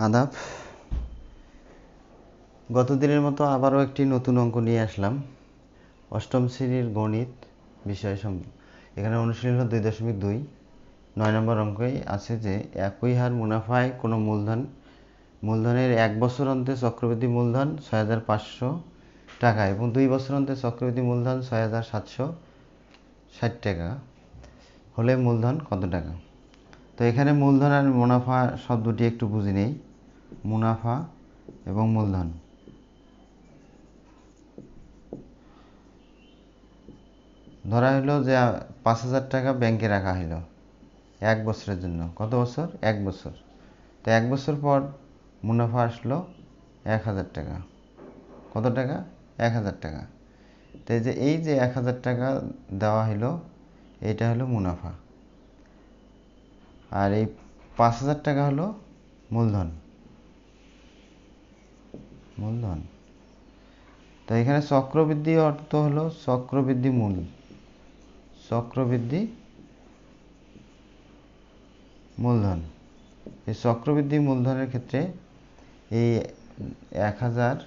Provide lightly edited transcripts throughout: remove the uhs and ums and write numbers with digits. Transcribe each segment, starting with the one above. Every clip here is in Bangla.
আদাব। গত দিনের মতো আবারও একটি নতুন অঙ্ক নিয়ে আসলাম। অষ্টম শ্রেণীর গণিত বিষয় এখানে অনুশীলন হল 2.2। 9 নম্বর অঙ্কে আছে যে একই হার মুনাফায় কোনো মূলধনের 1 বছর অন্তে চক্রবৃদ্ধি মূলধন 6,500 টাকা এবং 2 বছর অন্তে চক্রবৃদ্ধি মূলধন 6,760 টাকা হলে মূলধন কত টাকা। তো এখানে মূলধন আর মুনাফা শব্দটি একটু বুঝে নেই। মুনাফা এবং মূলধন, ধরা হলো যে 5,000 টাকা ব্যাংকে রাখা হলো 1 বছরের জন্য। কত বছর? 1 বছর। তো 1 বছর পর মুনাফা আসলো 1,000 টাকা। কত টাকা? 1,000 টাকা। তো এই যে 1,000 টাকা দেওয়া হলো, এটা হলো মুনাফা, আর এই 5,000 টাকা হলো মূলধন। তো এখানে চক্রবৃদ্ধি অর্থ হলো চক্রবৃদ্ধি মূলধন। এই চক্রবৃদ্ধি মূলধনের ক্ষেত্রে এই 1,000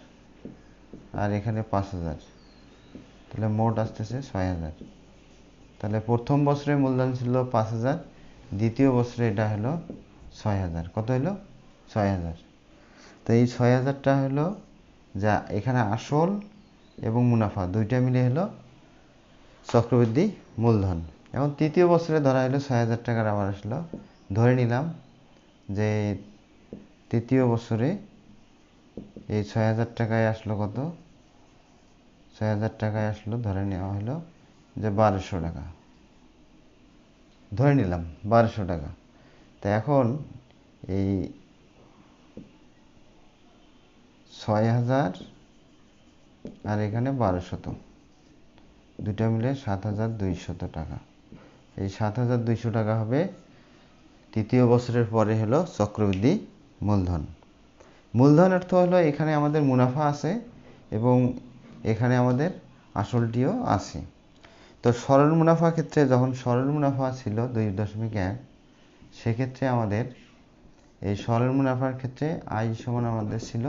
আর এখানে 5,000, তাহলে মোট আসতেছে 6,000। তাহলে প্রথম বছরে মূলধন ছিল 5,000, দ্বিতীয় বছরে এটা হলো 6,000। কত হলো? 6,000। তো এই 6,000টা হলো যা এখানে আসল এবং মুনাফা দুইটা মিলে হলো চক্রবৃদ্ধি মূলধন। এখন তৃতীয় বছরে ধরা হলো 6,000 টাকার আবার আসলো। ধরে নিলাম যে তৃতীয় বছরে এই 6,000 টাকায় আসলো কত? 6,000 টাকায় আসলো, ধরে নেওয়া হলো যে 1,200 টাকা। ধরে নিলাম 1,200 টাকা। তো এখন এই 6,000 আর এখানে 1,200, দুটা মিলে 7,200 টাকা। এই 7,200 টাকা হবে তৃতীয় বছরের পরে হলো চক্রবৃদ্ধি মূলধন। মূলধন অর্থ হলো এখানে আমাদের মুনাফা আছে এবং এখানে আমাদের আসলটিও আছে। তো সরল মুনাফা ক্ষেত্রে, যখন সরল মুনাফা ছিল 2.1, সেক্ষেত্রে আমাদের এই সরল মুনাফার ক্ষেত্রে আই সমান আমাদের ছিল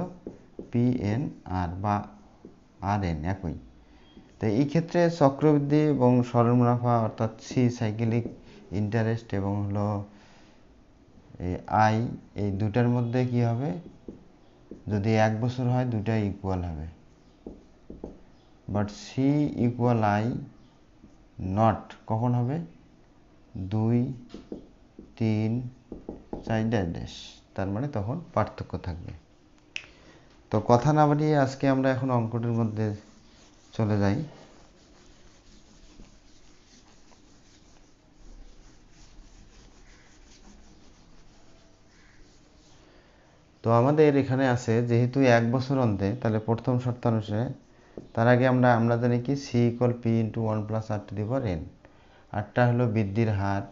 PNR বা RN একই। তো এই ক্ষেত্রে চক্রবৃদ্ধি এবং সরল মুনাফা অর্থাৎ সাইক্লিক ইন্টারেস্ট এবং হলো এই আই, এই দুটার মধ্যে কি হবে? যদি 1 বছর হয় দুটা ইকুয়াল হবে, but C equal I not কখন হবে? 2, 3, 4 তার মানে তখন পার্থক্য থাকবে। তো কথা না বাড়িয়ে আজকে আমরা এখন অঙ্কটির মধ্যে চলে যাই। তো আমাদের এখানে আছে যেহেতু 1 বছর অন্তে, তাহলে প্রথম শর্তানুসারে তার আগে আমরা জানি কি C equal P into 1+r⁴n। আরটা হলো বৃদ্ধির হার,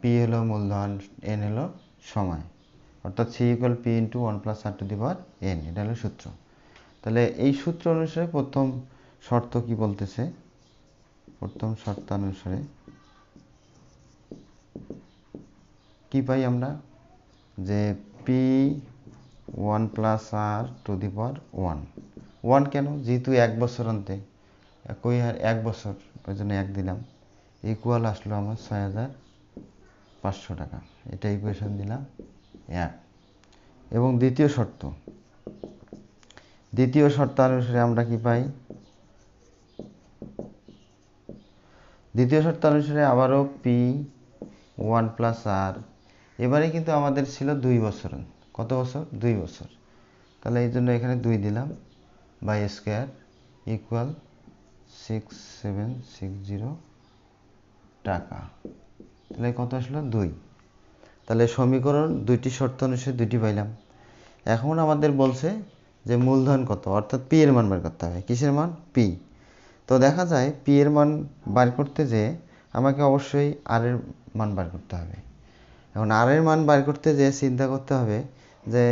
পি হলো মূলধন, এন হলো সময়, অর্থাৎ C equal P into 1+r⁴n। এটা হলো সূত্র। তাহলে এই সূত্র অনুসারে প্রথম শর্ত কি বলতেছে? প্রথম শর্তানুসারে কি পাই আমরা? যে পি 1+r⁴1। 1 কেন? যেহেতু 1 বছর অন্তে, একই হার 1 বছর, ওই জন্য 1 দিলাম। ইকুয়াল আসলো আমার 6,500 টাকা। এটা ইকুয়েশন দিলাম 1। এবং দ্বিতীয় শর্তানুসারে আমরা কি পাই? দ্বিতীয় শর্তানুসারে আবারও পি 1+r। এবারে কিন্তু আমাদের ছিল 2 বছর। কত বছর? 2 বছর। তাহলে এই জন্য এখানে 2 দিলাম বাই স্কোয়ার ইকুয়াল 6,760 টাকা। তাহলে কত আসলো? 2। তাহলে সমীকরণ দুইটি শর্ত অনুসারে দুইটি পাইলাম। এখন আমাদের বলছে যে মূলধন কত, অর্থাৎ পি এর মান বের করতে হবে। কিসের মান? পি। তো দেখা যায় পি এর মান বার করতে যে আমাকে অবশ্যই আর এর মান বার করতে হবে। এখন আর এর মান বার করতে যে চিন্তা করতে হবে যে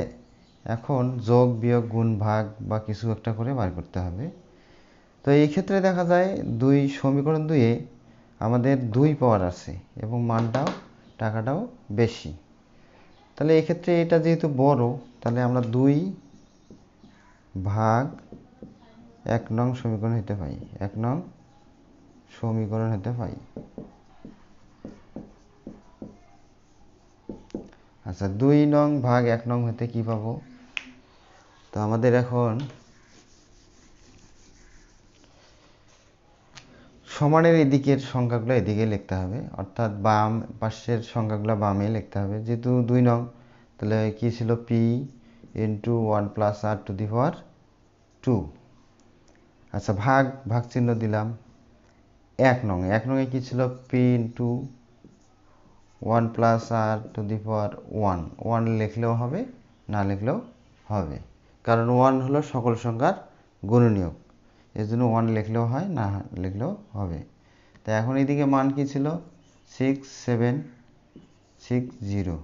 এখন যোগ বিয়োগ গুণ ভাগ বা কিছু একটা করে বার করতে হবে। তো এই ক্ষেত্রে দেখা যায় সমীকরণ 2-এ আমাদের 2 পাওয়ার আছে এবং মানটাও, টাকাটাও বেশি। তাহলে এক্ষেত্রে এটা যেহেতু বড়, তাহলে আমরা 2 ভাগ 1 নং সমীকরণ হতে পাই, 1 নং সমীকরণ হতে পাই। আচ্ছা, 2 নং ভাগ 1 নং হতে কি পাবো? তো আমাদের এখন সমানের এদিকের সংখ্যাগুলো এদিকে লিখতে হবে, অর্থাৎ বাম পাশের সংখ্যাগুলো বামে লিখতে হবে। যেহেতু 2 নং, তাহলে কি ছিল? p into 1 plus r to the power 2। আচ্ছা, ভাগ চিহ্ন দিলাম। 1 নংয়ে কি ছিল? p into 1 plus r to the power 1 লিখলেও হবে, না লিখলেও হবে, কারণ 1 হলো সকল সংখ্যার গুণনীয়ক, এর জন্য 1 লিখলেও হয়, না লিখলেও হবে। তো এখন এদিকে মান কি ছিল? 6760।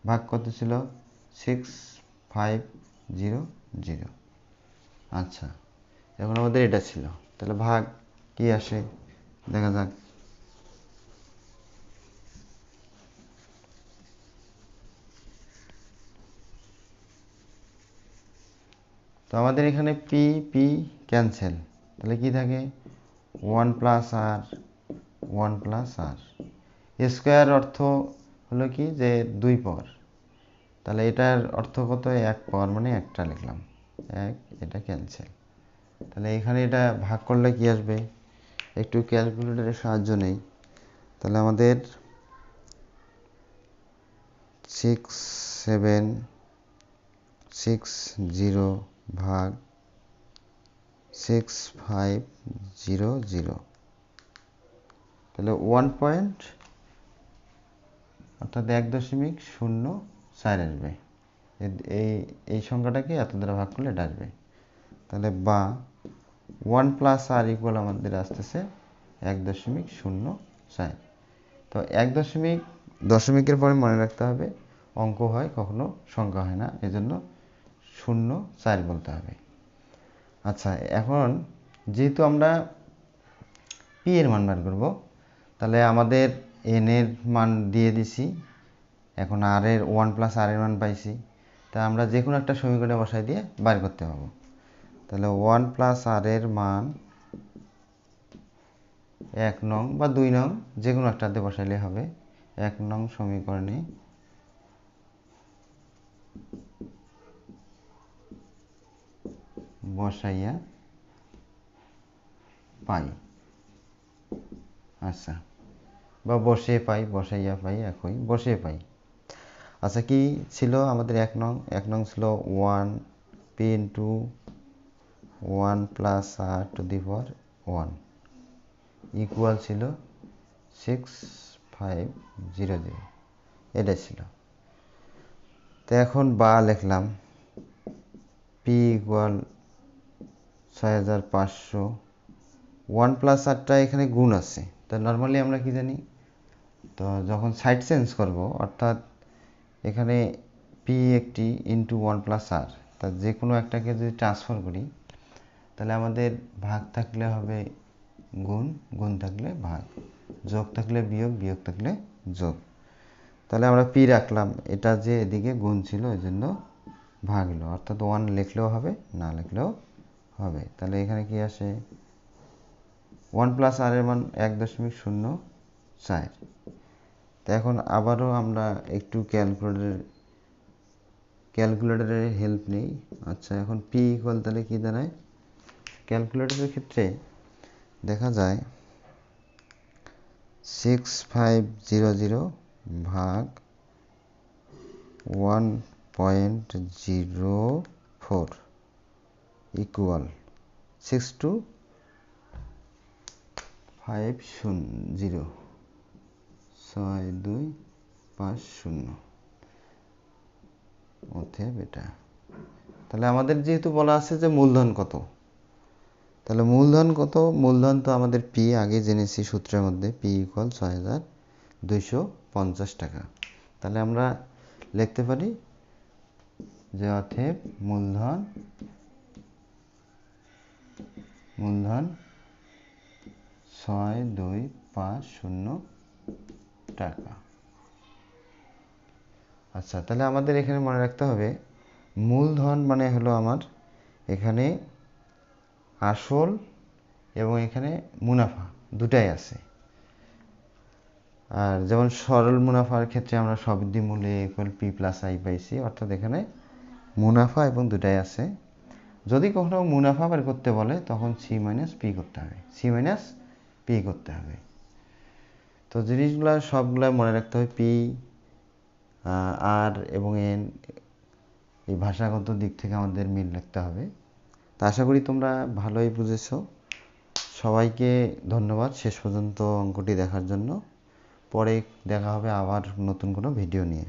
ভাগ কত ছিল? 6500। আচ্ছা, এখন আমাদের এটা ছিল, তাহলে ভাগ কি আসে দেখা যাক। তো আমাদের এখানে পি পি ক্যান্সেল, তাহলে কি থাকে? 1 প্লাস আর 1 প্লাস আর স্কোয়ার অর্থ হলো কি যে 2 পাওয়ার, তাহলে এটার অর্থ কত? 1 পাওয়ার, মানে একটা লিখলাম 1, এটা ক্যান্সেল। তাহলে এখানে এটা ভাগ করলে কি আসবে? একটু ক্যালকুলেটরের সাহায্য নেই। তাহলে আমাদের 6760 ভাগ 6500, তাহলে 1 পয়েন্ট, অর্থাৎ 1.04 আসবে। এই সংখ্যাটাকে এত দ্বারা ভাগ করলে এটা আসবে। তাহলে বা 1 প্লাস আর ইকুয়াল আমাদের আসতেছে 1.04। তো 1 দশমিকের পরে মনে রাখতে হবে অঙ্ক হয়, কখনো সংখ্যা হয় না, এজন্য 04 বলতে হবে। আচ্ছা, এখন যেহেতু আমরা পি এর মান বার করব, তাহলে আমাদের এন এর মান দিয়ে দিছি, এখন আর এর 1 প্লাস আর এর মান পাইছি, তা আমরা যে কোনো একটা সমীকরণে বসাই দিয়ে বার করতে পারবো। তাহলে 1 প্লাস আর এর মান 1 নং বা 2 নং যে কোনো একটাতে বসাইলে হবে। 1 নং সমীকরণে বসাইয়া পাই। আচ্ছা, বা বসিয়ে পাই, বসাইয়া পাই, একই, বসিয়ে পাই। আচ্ছা, কি ছিল আমাদের? 1 নং ছিল 1 P into 1 plus r to the power 1 equal ছিল 6500, এটা ছিল। তো এখন বা লিখলাম পি ইকুয়াল 6500, 1 প্লাস আরটা এখানে গুণ আছে, তো নর্মালি আমরা কি জানি? তো যখন সাইড চেঞ্জ করব, অর্থাৎ এখানে পি একটি ইন্টু 1 প্লাস আর, তা যে কোনো একটাকে যদি ট্রান্সফার করি, তাহলে আমাদের ভাগ থাকলে হবে গুণ, গুণ থাকলে ভাগ, যোগ থাকলে বিয়োগ, বিয়োগ থাকলে যোগ। তাহলে আমরা পি রাখলাম, এটা যে এদিকে গুণ ছিল এই জন্য ভাগ হলো, অর্থাৎ 1 লিখলেও হবে, না লিখলেও হবে। তাহলে এখানে কি আসে? 1 প্লাস আর এর মান 1.04। তো এখন আবারও আমরা একটু ক্যালকুলেটরের হেল্প নিই। আচ্ছা, এখন পি ইকুয়াল তাহলে কি দাঁড়ায়? ক্যালকুলেটরের ক্ষেত্রে দেখা যায় 6500 ভাগ 1.04 ইকুয়াল 6250, 6250 অতএব এটা। তাহলে আমাদের যেহেতু বলা আছে যে মূলধন কত, তাহলে মূলধন কত? মূলধন তো আমাদের পি আগে জেনেছি সূত্রের মধ্যে, পি ইকুয়াল 6250 টাকা। তাহলে আমরা লিখতে পারি যে অতএব মূলধন 6250 টাকা। আচ্ছা, তাহলে আমাদের এখানে মনে রাখতে হবে মূলধন মানে হলো আমার এখানে আসল এবং এখানে মুনাফা দুটাই আছে। আর যেমন সরল মুনাফার ক্ষেত্রে আমরা শব্দি মূলে ইকুয়াল পি প্লাস আই পাইছি, অর্থাৎ এখানে মুনাফা এবং দুটাই আছে। যদি কখনো মুনাফা বের করতে বলে তখন সি মাইনাস পি করতে হবে, সি মাইনাস পি করতে হবে। তো জিনিসগুলো সবগুলো মনে রাখতে হবে। পি, আর এবং এন, এই ভাষাগত দিক থেকে আমাদের মিল রাখতে হবে। তা আশা করি তোমরা ভালোই বুঝেছো। সবাইকে ধন্যবাদ শেষ পর্যন্ত অঙ্কটি দেখার জন্য। পরে দেখা হবে আবার নতুন কোনো ভিডিও নিয়ে।